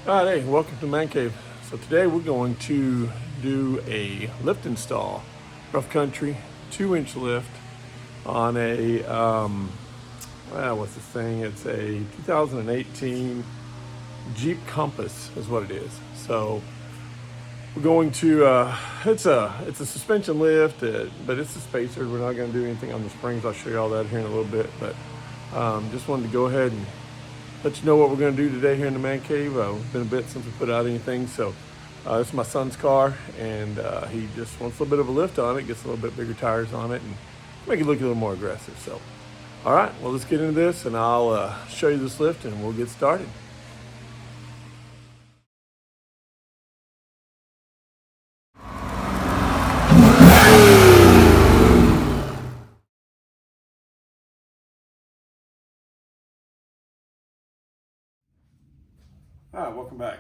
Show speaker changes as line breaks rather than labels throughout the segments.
All right, hey, welcome to Man Cave. So today we're going to do a lift install, rough country, 2-inch lift on a, what's this thing? It's a 2018 Jeep Compass is what it is. So we're going to, it's a suspension lift, but it's a spacer. We're not going to do anything on the springs. I'll show you all that here in a little bit, but just wanted to go ahead and let you know what we're going to do today here in the Man Cave. It's been a bit since we put out anything, so this is my son's car, and he just wants a little bit of a lift on it, gets a little bit bigger tires on it, and make it look a little more aggressive. So, all right, well, let's get into this, and I'll show you this lift, and we'll get started. All right, welcome back.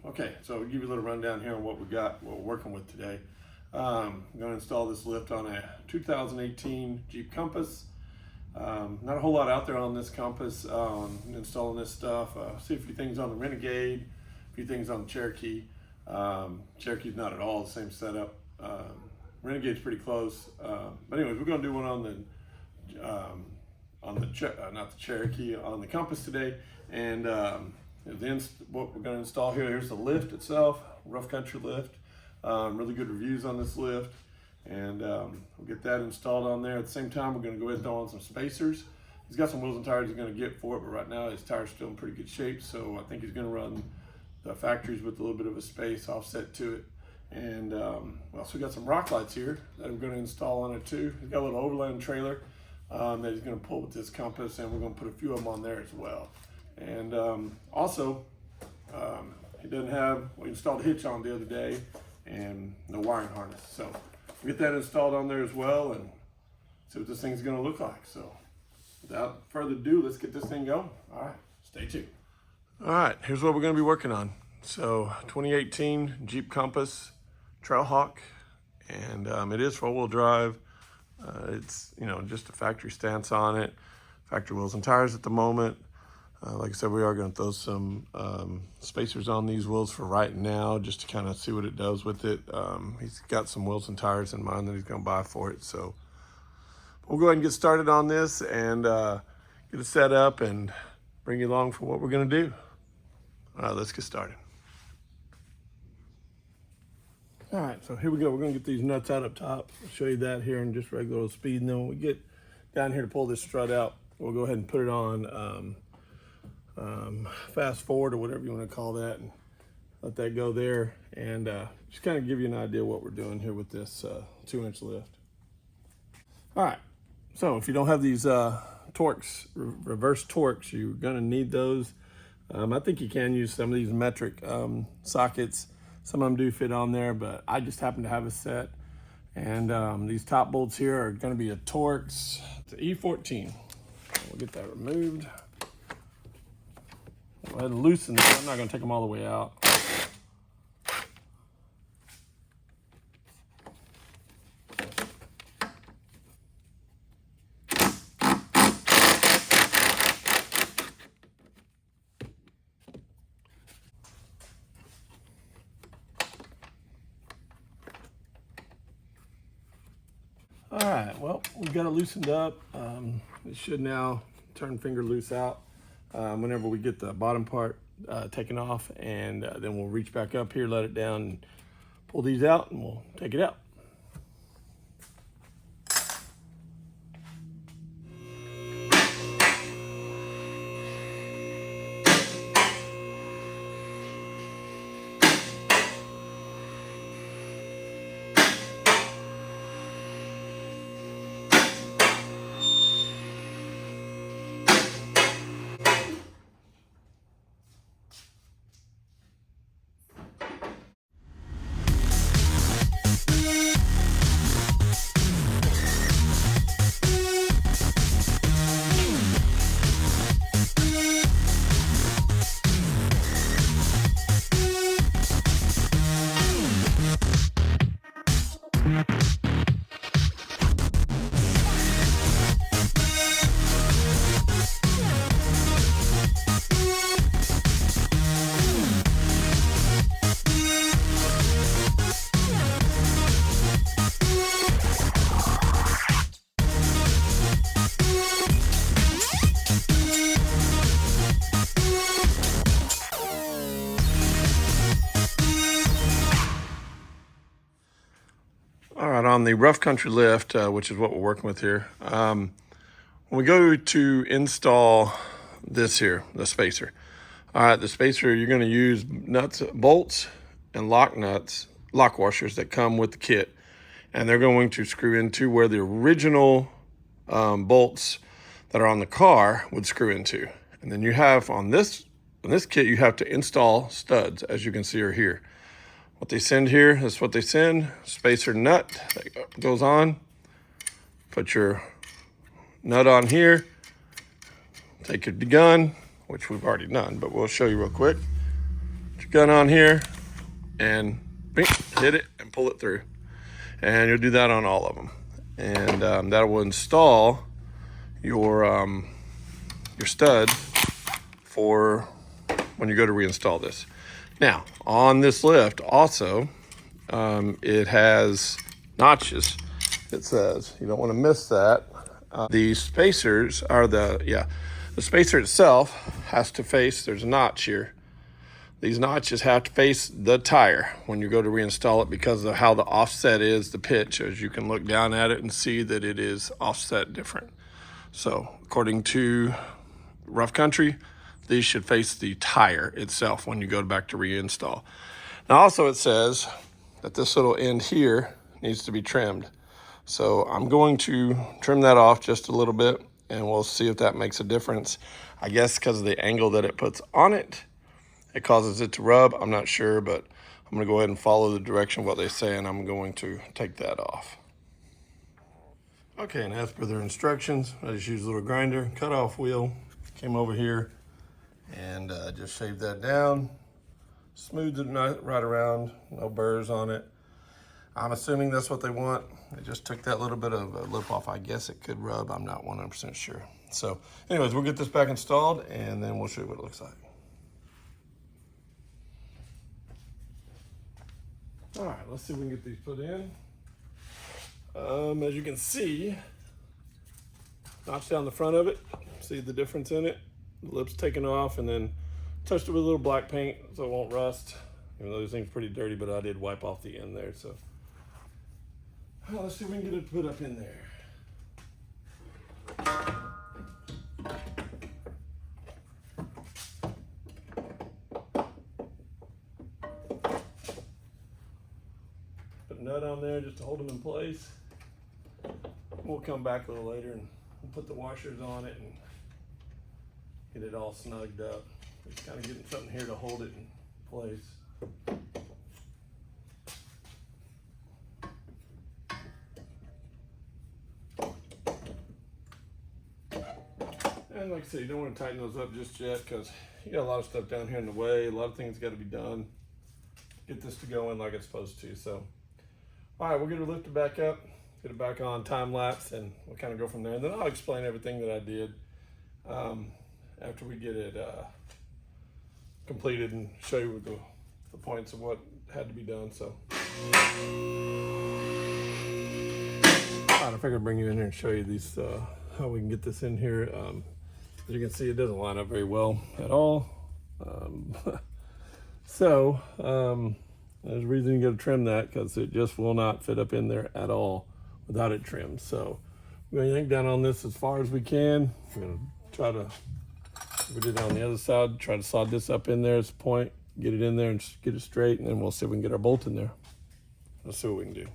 Okay, so I'll give you a little rundown here on what what we're working with today. I'm going to install this lift on a 2018 Jeep Compass. Not a whole lot out there on this Compass, installing this stuff. See a few things on the Renegade, a few things on the Cherokee. Cherokee's not at all the same setup. Renegade's pretty close. But anyways, we're going to do one on not the Cherokee, on the Compass today. And then what we're going to install here, here's the lift itself, rough country lift. Really good reviews on this lift, and we'll get that installed on there. At the same time, we're going to go ahead and throw on some spacers. He's got some wheels and tires he's going to get for it, but right now his tire's still in pretty good shape, so I think he's going to run the factories with a little bit of a space offset to it. And we also got some rock lights here that I'm going to install on it too. He's got a little overland trailer that he's going to pull with this Compass, and we're going to put a few of them on there as well. And also, he doesn't have, we installed a hitch on the other day and no wiring harness. So we'll get that installed on there as well and see what this thing's gonna look like. So without further ado, let's get this thing going. All right, stay tuned. All right, here's what we're gonna be working on. So 2018 Jeep Compass Trailhawk, and it is 4-wheel drive. It's, just a factory stance on it, factory wheels and tires at the moment. Like I said, we are going to throw some spacers on these wheels for right now, just to kind of see what it does with it. He's got some wheels and tires in mind that he's going to buy for it. So we'll go ahead and get started on this and get it set up and bring you along for what we're going to do. All right, let's get started. All right, so here we go. We're going to get these nuts out up top. I'll show you that here in just regular speed. And then when we get down here to pull this strut out, we'll go ahead and put it on fast forward or whatever you want to call that, and let that go there, and just kind of give you an idea what we're doing here with this 2-inch lift. All right, so if you don't have these Torx, reverse Torx, you're going to need those. I think you can use some of these metric sockets. Some of them do fit on there, but I just happen to have a set. And these top bolts here are going to be a Torx. It's an E14. We'll get that removed. Go ahead and loosen them. I'm not going to take them all the way out. All right, well, we've got it loosened up. It should now turn finger loose out whenever we get the bottom part taken off, and then we'll reach back up here, let it down, and pull these out, and we'll take it out. All right, on the rough country lift, which is what we're working with here, when we go to install this here, the spacer. All right, the spacer, you're going to use nuts, bolts, and lock nuts, lock washers that come with the kit. And they're going to screw into where the original bolts that are on the car would screw into. And then you have on this kit, you have to install studs, as you can see are here. What they send here is what they send. Spacer nut that goes on. Put your nut on here. Take your gun, which we've already done, but we'll show you real quick. Put your gun on here and bing, hit it and pull it through. And you'll do that on all of them. And that will install your stud for when you go to reinstall this. Now, on this lift also, it has notches. It says, you don't want to miss that. The spacers are the spacer itself has to face, there's a notch here. These notches have to face the tire when you go to reinstall it because of how the offset is, the pitch, as you can look down at it and see that it is offset different. So according to Rough Country, these should face the tire itself when you go back to reinstall. Now also it says that this little end here needs to be trimmed. So I'm going to trim that off just a little bit and we'll see if that makes a difference. I guess because of the angle that it puts on it, it causes it to rub. I'm not sure, but I'm gonna go ahead and follow the direction of what they say and I'm going to take that off. Okay, and as per their instructions, I just used a little grinder, cut off wheel, came over here and just shaved that down, smoothed it right around, no burrs on it. I'm assuming that's what they want. I just took that little bit of a lip off. I guess it could rub, I'm not 100% sure. So anyways, we'll get this back installed and then we'll show you what it looks like. All right, let's see if we can get these put in. As you can see, notch down the front of it, see the difference in it? The lip's taken off and then touched it with a little black paint so it won't rust. Even though this thing's pretty dirty, but I did wipe off the end there, so. Well, let's see if we can get it put up in there. Put a nut on there just to hold them in place. We'll come back a little later and we'll put the washers on it and get it all snugged up. Just kind of getting something here to hold it in place. And like I said, you don't want to tighten those up just yet because you got a lot of stuff down here in the way. A lot of things got to be done. Get this to go in like it's supposed to. So, all right, we'll get it lifted back up, get it back on time lapse, and we'll kind of go from there. And then I'll explain everything that I did after we get it completed and show you the points of what had to be done. So, I figured I'd bring you in here and show you these how we can get this in here. As you can see, it doesn't line up very well at all. There's a reason you got to trim that because it just will not fit up in there at all without it trimmed. So we're going to yank down on this as far as we can. We're going to try to, we did it on the other side, try to slide this up in there as a point, get it in there and get it straight, and then we'll see if we can get our bolt in there. Let's see what we can do.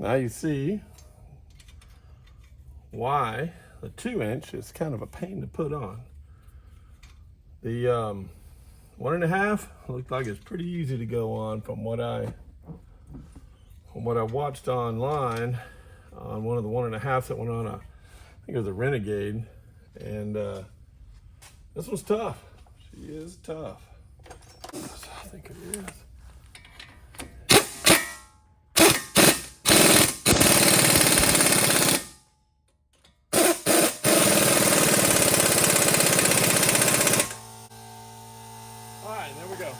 Now you see why the 2-inch is kind of a pain to put on. The 1.5 looked like it's pretty easy to go on from what I watched online on one of the 1.5s that went on I think it was a Renegade, and this one's tough. She is tough. I think it is. Alright, there we go.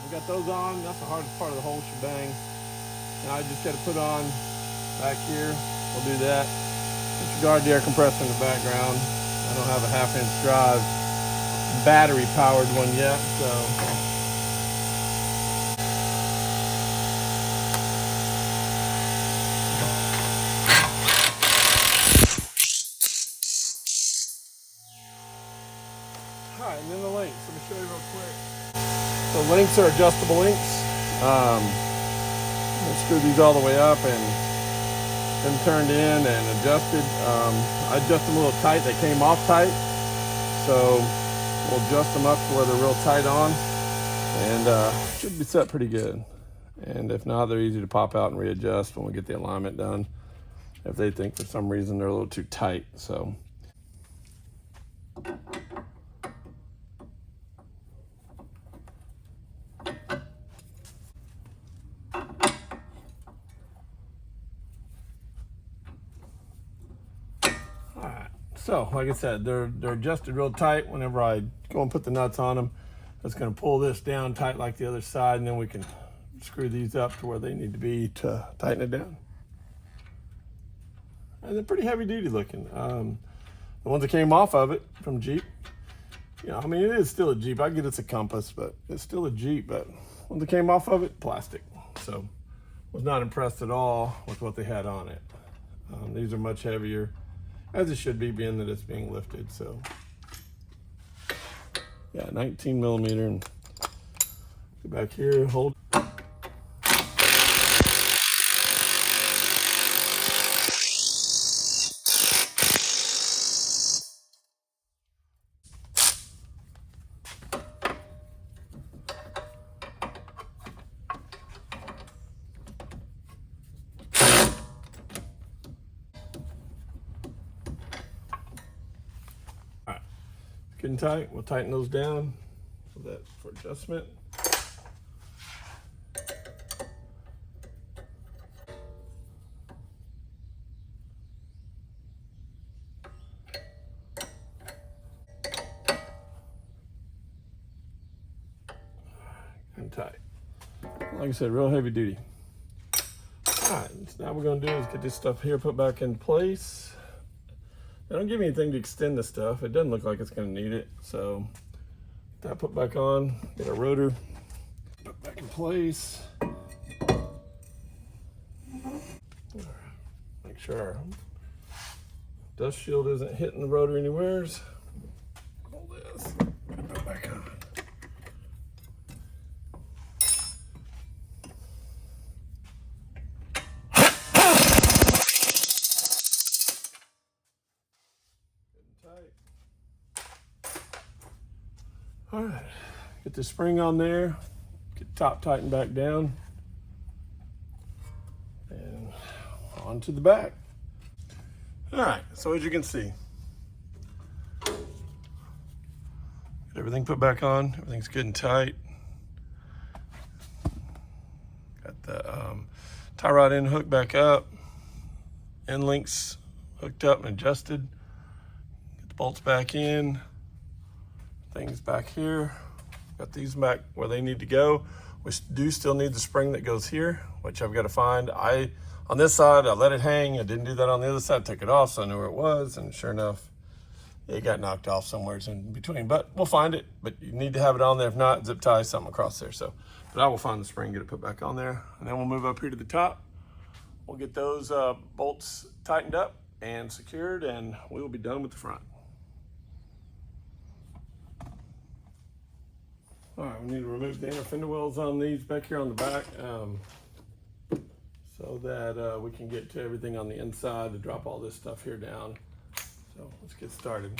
We got those on. That's the hardest part of the whole shebang. Now I just got to put on back here. We'll do that. Disregard the air compressor in the background. I don't have a 1/2-inch drive battery powered one yet, so alright, and then the links. Let me show you real quick. So links are adjustable links. Let's screw these all the way up and then turned in and adjusted. I adjusted them a little tight. They came off tight, so we'll adjust them up to where they're real tight on, and should be set pretty good. And if not, they're easy to pop out and readjust when we get the alignment done, if they think for some reason they're a little too tight. So So, like I said, they're adjusted real tight. Whenever I go and put the nuts on them, that's going to pull this down tight like the other side, and then we can screw these up to where they need to be to tighten it down. And they're pretty heavy duty looking. The ones that came off of it from Jeep, I mean, it is still a Jeep. I get it's a Compass, but it's still a Jeep. But when they came off of it, plastic. So, was not impressed at all with what they had on it. These are much heavier, as it should be, being that it's being lifted. So yeah, 19 millimeter, and go back here, hold. Getting tight, we'll tighten those down for that, for adjustment. And tight. Like I said, real heavy duty. All right, so now what we're gonna do is get this stuff here put back in place. They don't give me anything to extend the stuff. It doesn't look like it's going to need it. So that put back on, get our rotor put back in place. Make sure our dust shield isn't hitting the rotor anywheres. Pull this, put it back on. All right, get the spring on there, get the top tightened back down, and onto the back. All right, so as you can see, get everything put back on, everything's good and tight. Got the tie rod end hooked back up, end links hooked up and adjusted. Get the bolts back in. Things back here, got these back where they need to go. We do still need the spring that goes here, which I've got to find. On this side, I let it hang. I didn't do that on the other side. Took it off, so I knew where it was, and sure enough, it got knocked off somewhere in between. But we'll find it. But you need to have it on there. If not, zip tie something across there. So, but I will find the spring, get it put back on there, and then we'll move up here to the top. We'll get those bolts tightened up and secured, and we will be done with the front. All right, we need to remove the inner fender wells on these back here on the back. so that we can get to everything on the inside to drop all this stuff here down. So let's get started.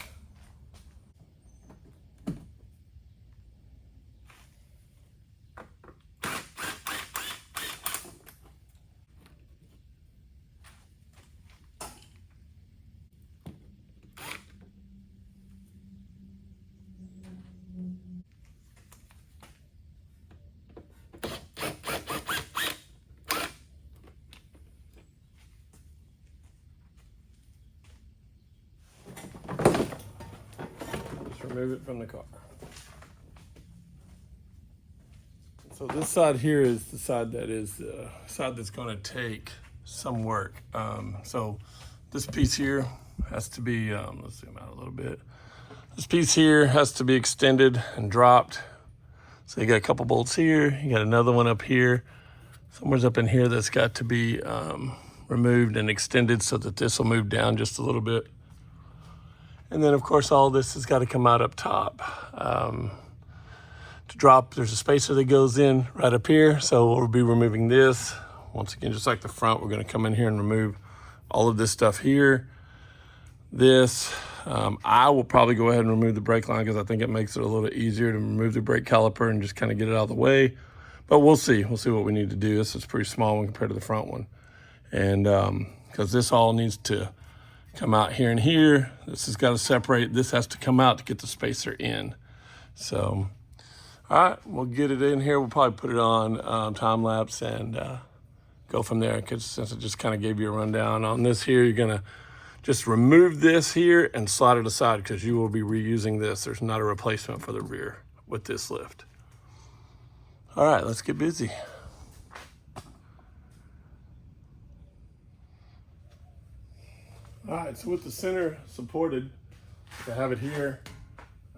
Remove it from the car. So this side here is the side that is the side that's going to take some work. So this piece here has to be, let's zoom out a little bit. This piece here has to be extended and dropped. So you got a couple bolts here, you got another one up here. Somewhere's up in here that's got to be removed and extended so that this will move down just a little bit. And then of course all this has got to come out up top. To drop, there's a spacer that goes in right up here. So we'll be removing this. Once again, just like the front, we're gonna come in here and remove all of this stuff here. This, I will probably go ahead and remove the brake line because I think it makes it a little easier to remove the brake caliper and just kind of get it out of the way. But we'll see what we need to do. This is a pretty small one compared to the front one. And because this all needs to come out here and here. This has got to separate. This has to come out to get the spacer in. So, all right, we'll get it in here. We'll probably put it on time lapse and go from there. Because since I just kind of gave you a rundown on this here, you're gonna just remove this here and slide it aside because you will be reusing this. There's not a replacement for the rear with this lift. All right, let's get busy. All right, so with the center supported, to have it here,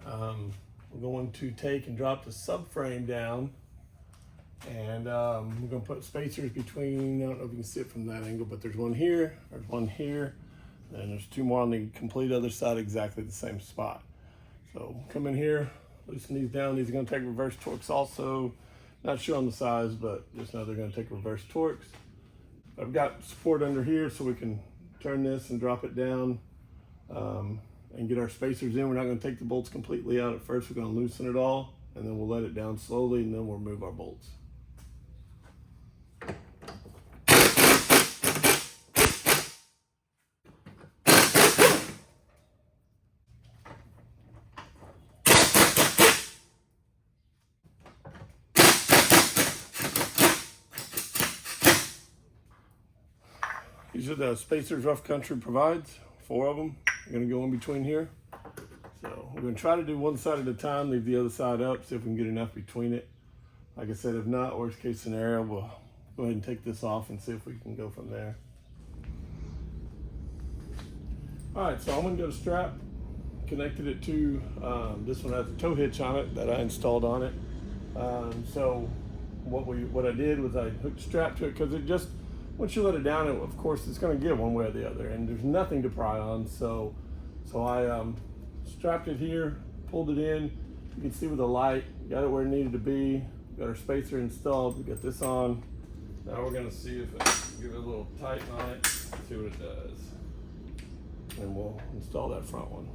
we're going to take and drop the subframe down, and we're going to put spacers between, I don't know if you can see it from that angle, but there's one here, and there's two more on the complete other side, exactly the same spot. So come in here, loosen these down. These are going to take reverse torques also. Not sure on the size, but just know they're going to take reverse torques. I've got support under here so we can turn this and drop it down and get our spacers in. We're not going to take the bolts completely out at first. We're going to loosen it all, and then we'll let it down slowly, and then we'll remove our bolts. These are the spacers Rough Country provides, 4 of them. We're gonna go in between here. So we're gonna try to do one side at a time, leave the other side up, see if we can get enough between it. Like I said, if not, worst case scenario, we'll go ahead and take this off and see if we can go from there. All right, so I'm gonna get a strap, connected it to, this one has a tow hitch on it that I installed on it. So what I did was I hooked a strap to it because it just, once you let it down, of course, it's going to give one way or the other, and there's nothing to pry on. So I strapped it here, pulled it in. You can see with the light, got it where it needed to be. Got our spacer installed. We got this on. Now we're going to see if it give it a little tighten on it. See what it does, and we'll install that front one.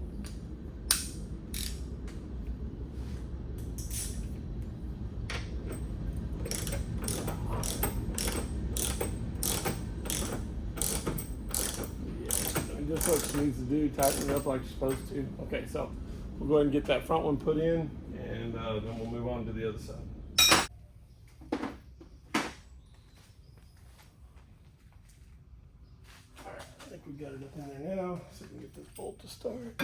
Just what she needs to do, tighten it up like you're supposed to. Okay, so we'll go ahead and get that front one put in, and then we'll move on to the other side. All right, I think we got it up in there now, so we can get this bolt to start.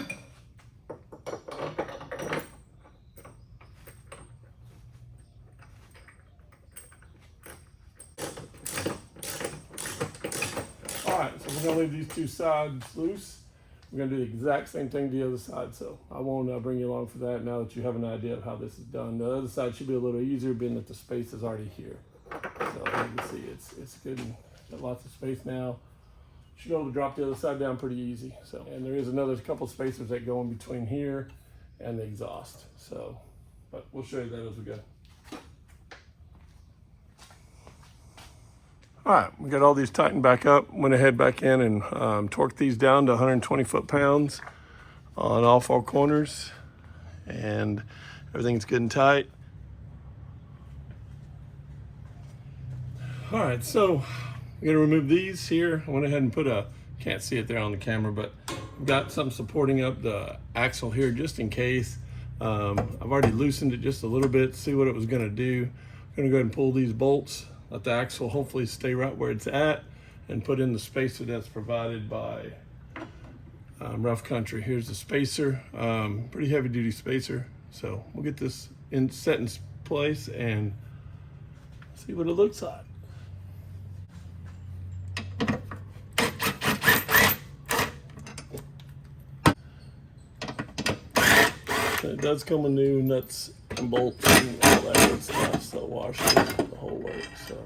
All right, so we're gonna leave these two sides loose. We're gonna do the exact same thing to the other side, so I won't bring you along for that now that you have an idea of how this is done. The other side should be a little easier, being that the space is already here. So you can see it's good, got lots of space now. Should be able to drop the other side down pretty easy. So, and there is another couple spacers that go in between here and the exhaust. So, but we'll show you that as we go. All right, we got all these tightened back up. Went ahead back in and torqued these down to 120 foot-pounds on all four corners, and everything's good and tight. All right, so I'm gonna remove these here. I went ahead and put can't see it there on the camera, but I've got something supporting up the axle here just in case. I've already loosened it just a little bit, see what it was gonna do. I'm gonna go ahead and pull these bolts, let the axle hopefully stay right where it's at, and put in the spacer that's provided by Rough Country. Here's the spacer, pretty heavy duty spacer. So we'll get this set in place and see what it looks like. It does come with new nuts and bolts and all that good stuff, so wash the whole work. So.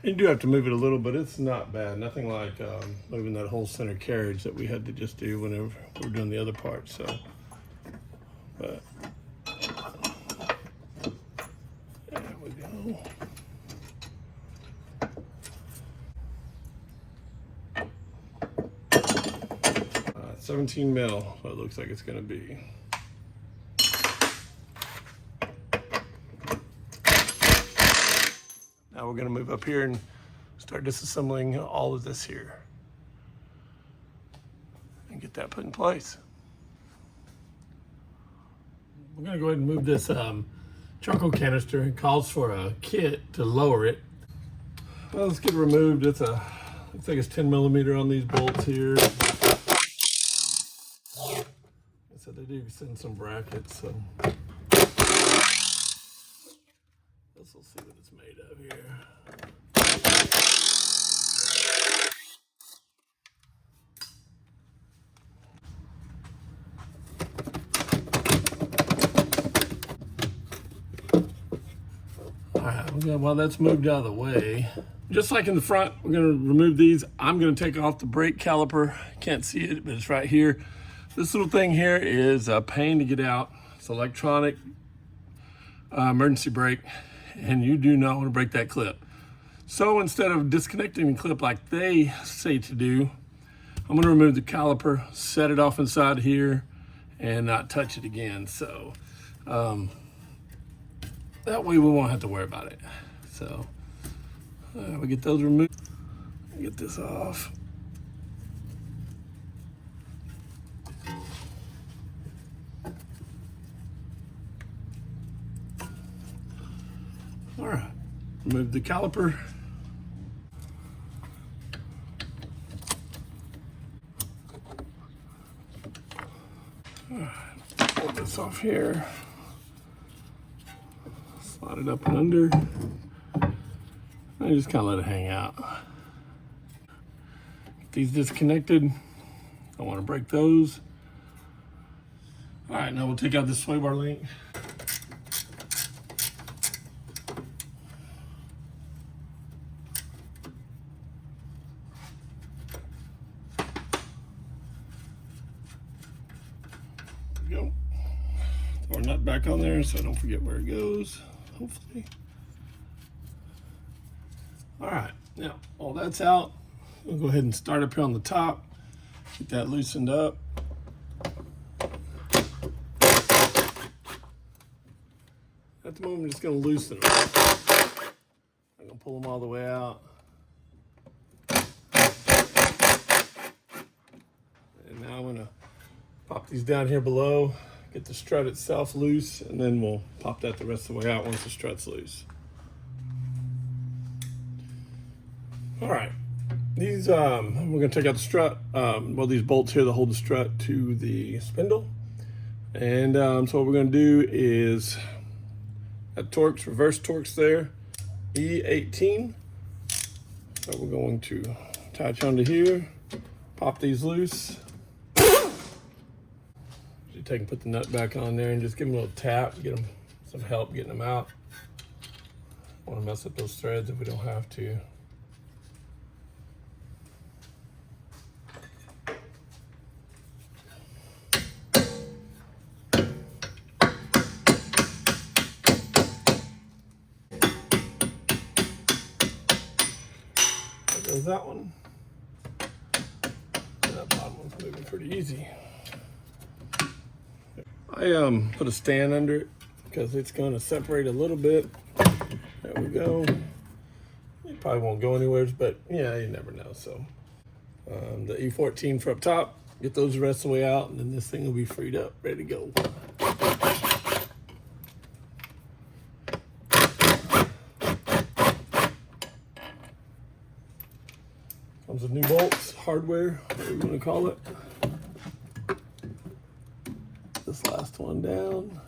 You do have to move it a little, but it's not bad. Nothing like moving that whole center carriage that we had to just do whenever we were doing the other part. So, but there we go. 17 mil, so it looks like it's going to be. Now we're going to move up here and start disassembling all of this here and get that put in place. We're going to go ahead and move this charcoal canister. It calls for a kit to lower it. Well, let's get it removed. It's looks like it's 10 millimeter on these bolts here. So they do send some brackets, so this will see what it's made of here. All right, while that's moved out of the way, just like in the front, we're going to remove these. I'm going to take off the brake caliper. Can't see it, but it's right here. This little thing here is a pain to get out. It's electronic emergency brake, and you do not want to break that clip. So instead of disconnecting the clip like they say to do, I'm going to remove the caliper, set it off inside here, and not touch it again. So that way we won't have to worry about it. So we get those removed. Get this off. All right, remove the caliper. All right, pull this off here. Slide it up and under. And just kind of let it hang out. Get these disconnected. I want to break those. All right, now we'll take out this sway bar link. Go. Throw our nut back on there so I don't forget where it goes, hopefully. All right, now all that's out. We'll go ahead and start up here on the top, get that loosened up. At the moment, I'm just going to loosen them. I'm going to pull them all the way out. And now I'm going to pop these down here below, get the strut itself loose, and then we'll pop that the rest of the way out once the strut's loose. All right, these, we're gonna take out the strut, well, these bolts here that hold the strut to the spindle. And so what we're gonna do is, that Torx, reverse Torx there, E18. So we're going to attach onto here, pop these loose. take and put the nut back on there and just give them a little tap, get them some help getting them out. Want to mess up those threads if we don't have to. There goes that one. That bottom one's moving pretty easy. I put a stand under it because it's going to separate a little bit. There we go. It probably won't go anywhere, but yeah, you never know. So the E14 for up top, get those the rest of the way out, and then this thing will be freed up, ready to go. Comes with new bolts, hardware, whatever you want to call it. This last one down,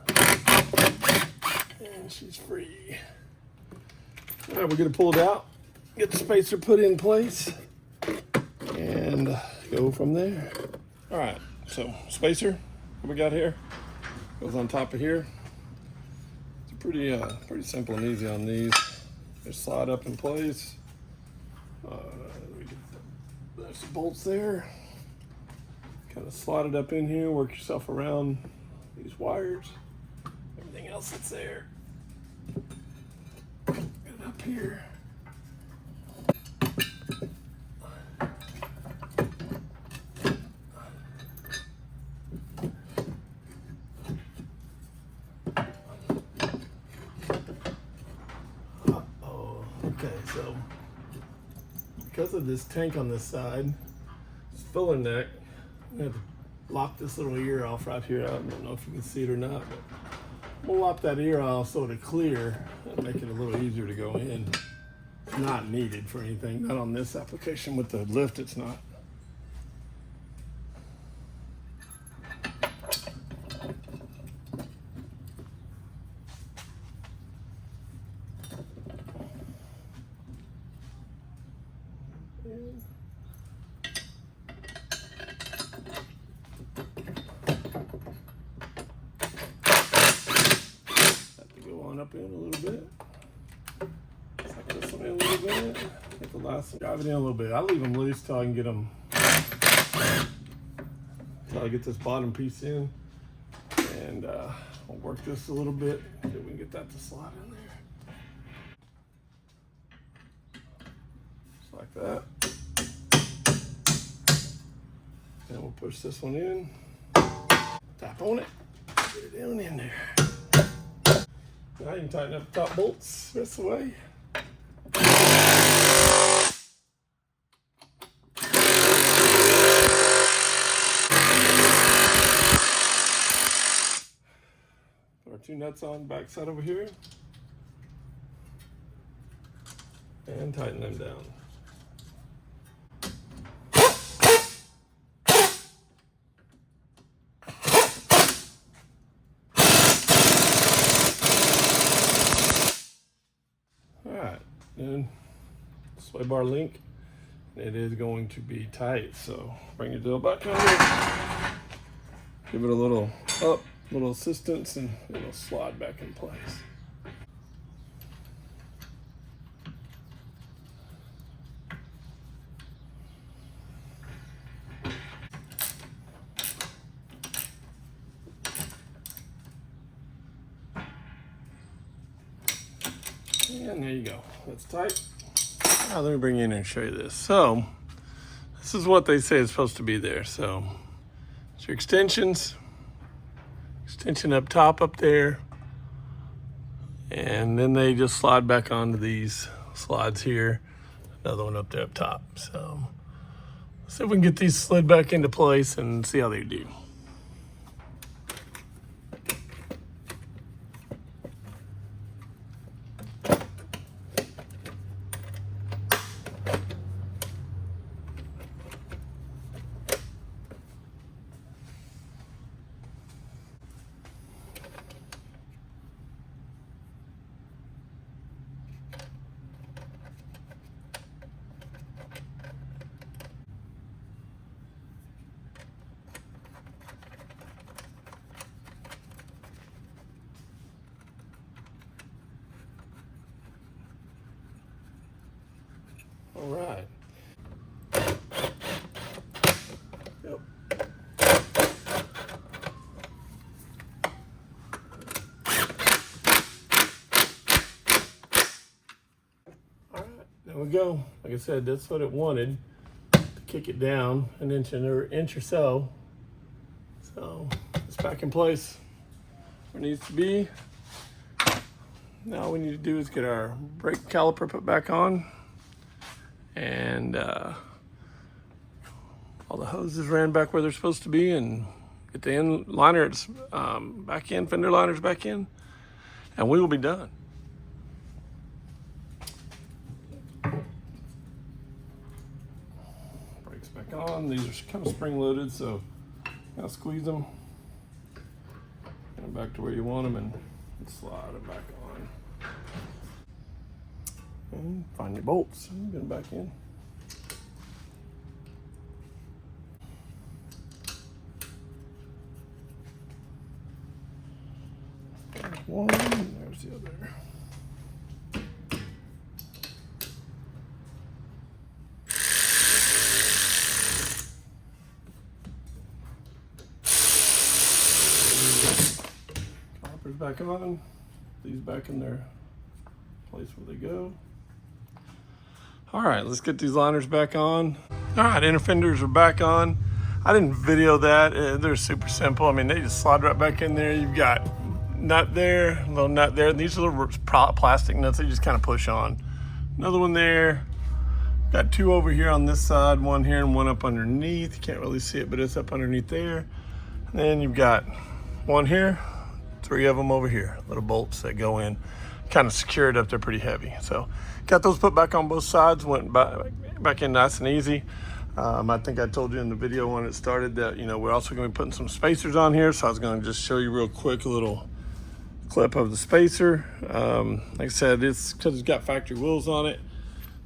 and she's free. All right, we're gonna pull it out, get the spacer put in place, and go from there. All right, so spacer, what we got here, goes on top of here. It's pretty simple and easy on these. Just slide up in place. There's the bolts there. Kind of slide it up in here, work yourself around these wires. Everything else that's there. Get it up here. Okay, so because of this tank on this side, it's filler neck. I have to lock this little ear off right here. I don't know if you can see it or not, but we'll lock that ear off so it'll clear and make it a little easier to go in. It's not needed for anything, not on this application. With the lift, it's not. Up in a little bit. Suck this one in a little bit. Get the last one. Drive it in a little bit. I leave them loose till I can get them. Till I get this bottom piece in, and I'll work this a little bit. See if we can get that to slide in there. Just like that. And we'll push this one in. Tap on it. Get it down in there. Now you can tighten up the top bolts this way. Put our two nuts on the back side over here. And tighten them down. And sway bar link, it is going to be tight, so bring your drill back under, give it a little up, little assistance, and it'll slide back in place. And there you go, that's tight. Now let me bring you in and show you this. So this is what they say is supposed to be there. So it's your extensions, extension up top up there, and then they just slide back onto these slides here, another one up there up top. So let's see if we can get these slid back into place and see how they do. we go. Like I said, that's what it wanted, to kick it down an inch or so. So it's back in place where it needs to be. Now all we need to do is get our brake caliper put back on, and all the hoses ran back where they're supposed to be, and get the end liners back in, fender liners back in, and we will be done. Brakes back on. These are kind of spring loaded, so now squeeze them, get them back to where you want them, and slide them back on. And find your bolts and get them back in. There's one, there's the other. Calipers back on, these back in their place where they go. All right, let's get these liners back on. All right, inner fenders are back on. I didn't video that. They're super simple. I mean, they just slide right back in there. You've got nut there, a little nut there. These are little plastic nuts they just kind of push on. Another one there. Got two over here on this side, one here and one up underneath. You can't really see it, but it's up underneath there. And then you've got one here, three of them over here, little bolts that go in, kind of secured up there pretty heavy. So got those put back on both sides, went back in nice and easy. I think I told you in the video when it started that, you know, we're also going to be putting some spacers on here. So I was going to just show you real quick a little clip of the spacer. Like I said, it's because it's got factory wheels on it.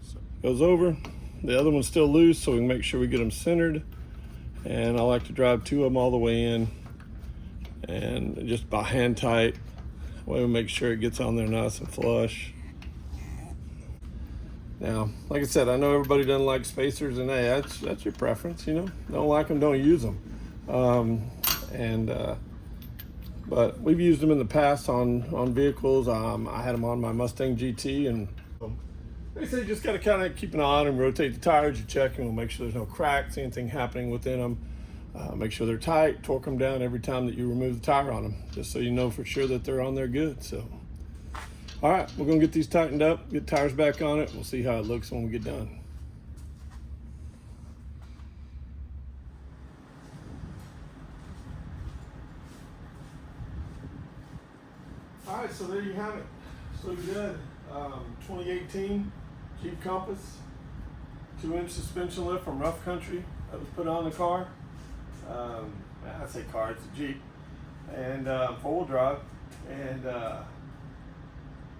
So it goes over. The other one's still loose, so we can make sure we get them centered. And I like to drive two of them all the way in, and just by hand tight. That way we make sure it gets on there nice and flush. Now, like I said, I know everybody doesn't like spacers, and hey, that's your preference, you know. Don't like them, don't use them. But we've used them in the past on vehicles. I had them on my Mustang GT, and they say you just got to kind of keep an eye on them, rotate the tires, you check them, make sure there's no cracks, anything happening within them. Make sure they're tight, torque them down every time that you remove the tire on them, just so you know for sure that they're on there good. So, all right, we're gonna get these tightened up, get tires back on it. We'll see how it looks when we get done. All right, so there you have it. It's looking good. 2018 Jeep Compass, 2-inch suspension lift from Rough Country that was put on the car. I say car, it's a Jeep, and 4-wheel drive, and a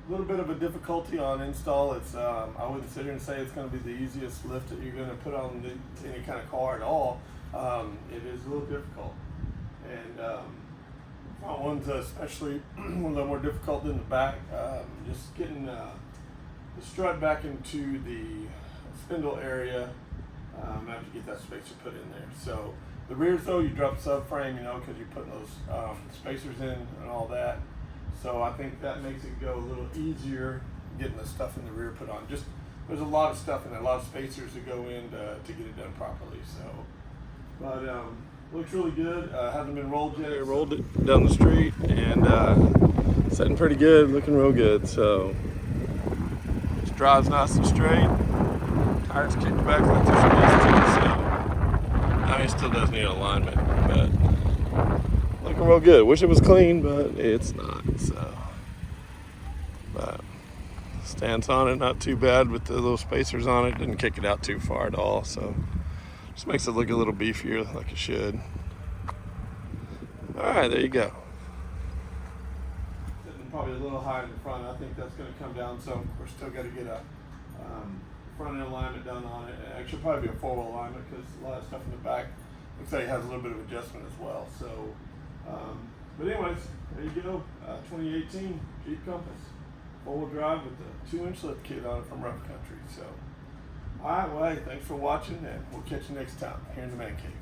little bit of a difficulty on install. It's I wouldn't sit here and say it's going to be the easiest lift that you're going to put on any kind of car at all. It is a little difficult, and front one's especially a little more difficult than the back. Just getting the strut back into the spindle area. I have to get that spacer put in there. So the rears, though, you drop subframe, you know, because you're putting those spacers in and all that. So I think that makes it go a little easier getting the stuff in the rear put on. Just there's a lot of stuff in there, a lot of spacers that go in to get it done properly. So, but looks really good. Hasn't been rolled yet. I rolled it down the street, and sitting pretty good, looking real good. So just drives nice and straight. Tires kicked back like they're supposed to. So now he still does need alignment, but looking real good. Wish it was clean, but it's not. So, but stance on it, not too bad with the little spacers on it. Didn't kick it out too far at all. So just makes it look a little beefier like it should. All right, there you go. Sitting probably a little higher in the front. I think that's going to come down. So we're still got to get a front end alignment done on it. It should probably be a 4-wheel alignment because a lot of stuff in the back looks like it has a little bit of adjustment as well. So, but anyways, there you go. 2018 Jeep Compass, 4-wheel drive with the 2-inch lift kit on it from Rough Country. So, all right, well, hey, thanks for watching, and we'll catch you next time here in the Man Cave.